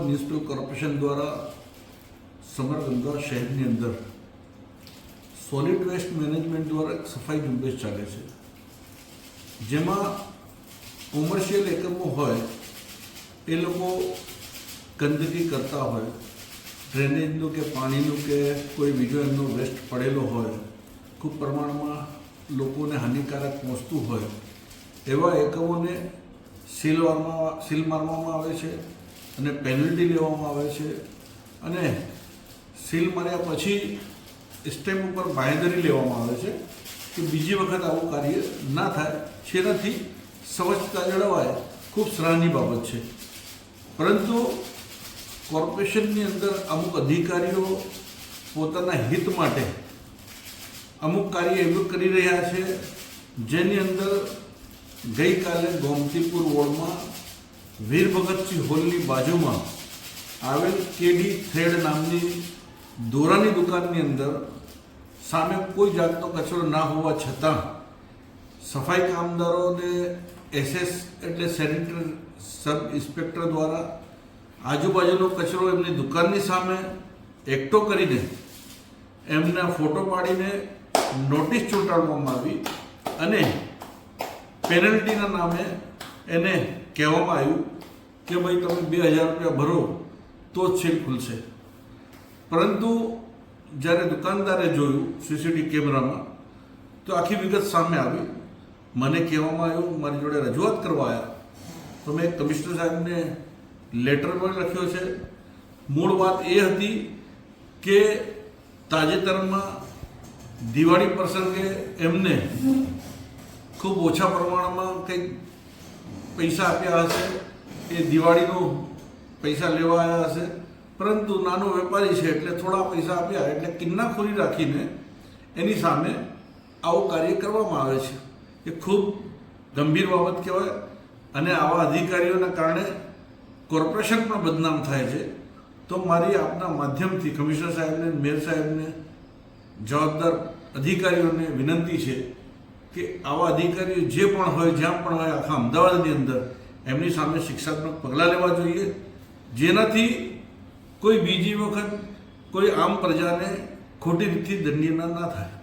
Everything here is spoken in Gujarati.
મ્યુનિસિપલ કોર્પોરેશન દ્વારા સમગ્ર અમદાવાદ શહેરની અંદર સોલિડ વેસ્ટ મેનેજમેન્ટ દ્વારા એક સફાઈ ઝુંબેશ ચાલે છે, જેમાં કોમર્શિયલ એકમો હોય એ લોકો ગંદકી કરતા હોય, ડ્રેનેજનું કે પાણીનું કે કોઈ બીજો એમનો વેસ્ટ પડેલો હોય, ખૂબ પ્રમાણમાં લોકોને હાનિકારક પહોંચતું હોય, એવા એકમોને સીલ મારવામાં આવે છે અને પેનલ્ટી લેવામાં આવે છે અને સીલ માર્યા પછી સ્ટેમ્પ ઉપર બાંહેધરી લેવામાં આવે છે કે બીજી વખત આવું કાર્ય ના થાય, જેનાથી સ્વચ્છતા જળવાય. ખૂબ સરાહનીય બાબત છે. પરંતુ કોર્પોરેશનની અંદર અમુક અધિકારીઓ પોતાના હિત માટે અમુક કાર્ય એવું કરી રહ્યા છે, જેની અંદર ગઈકાલે ગોમતીપુર વોર્ડમાં વીર ભગતસિંહ હોલની બાજુમાં આવેલ કેડી થ્રેડ નામની દોરાની દુકાનની અંદર સામે કોઈ જાતનો કચરો ના હોવા છતાં સફાઈ કામદારોને SS એટલે સેનિટરી સબ ઇન્સ્પેક્ટર દ્વારા આજુબાજુનો કચરો એમની દુકાનની સામે એકઠો કરીને એમના ફોટો પાડીને નોટિસ ચોંટાડવામાં આવી અને પેનલ્ટીના નામે એને કહેવામાં આવ્યું કે ભાઈ તમે 2000 રૂપિયા ભરો તો જ સીલ ખુલશે. પરંતુ જ્યારે દુકાનદારે જોયું CCTV કેમેરામાં તો આખી વિગત સામે આવી. મને કહેવામાં આવ્યું, મારી જોડે રજૂઆત કરવા આવ્યા તો મેં કમિશનર સાહેબને લેટર પણ લખ્યો છે. મૂળ વાત એ હતી કે તાજેતરમાં દિવાળી પ્રસંગે એમને ખૂબ ઓછા પ્રમાણમાં કંઈક પૈસા આપ્યા હશે, એ દિવાળીનો પૈસા લેવા આવ્યા હશે, પરંતુ નાનો વેપારી છે એટલે થોડા પૈસા આપ્યા એટલે કિન્નાખોરી રાખીને એની સામે આવું કાર્ય કરવામાં આવે છે. એ ખૂબ ગંભીર બાબત કહેવાય અને આવા અધિકારીઓના કારણે કોર્પોરેશન પણ બદનામ થાય છે. તો મારી આપના માધ્યમથી કમિશનર સાહેબને, મેયર સાહેબને, જવાબદાર અધિકારીઓને વિનંતી છે કે આવા અધિકારીઓ જે પણ હોય, જ્યાં પણ હોય, આખા અમદાવાદની અંદર એમની સામે શિક્ષાત્મક પગલાં લેવા જોઈએ, જેનાથી કોઈ બીજી વખત કોઈ આમ પ્રજાને ખોટી રીતથી દંડનીય ના થાય.